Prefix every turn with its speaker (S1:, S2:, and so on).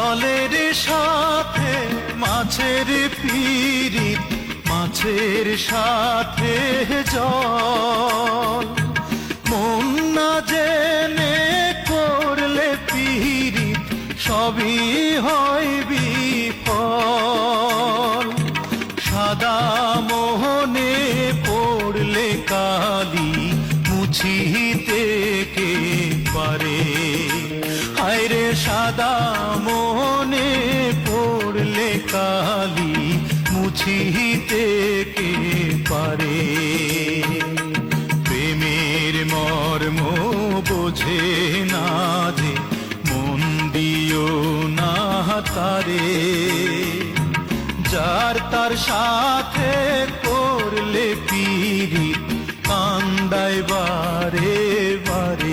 S1: জলের সাথে মাছের পিরিত, মাছের সাথে জল। মন না জেনে করলে পিরিত, সবই হয় বিফল। সাদা মোহনে পড়লে কালি, মুছিতে কে পারে? হায়রে সাদা মোহনে পড়লে কালি, মুছিতে কে পারে? প্রেমের মর্ম বোঝে না যে, মন দিও না তারে। যার তার সাথে করলে পিরিত, কান্দায় বারে বারে।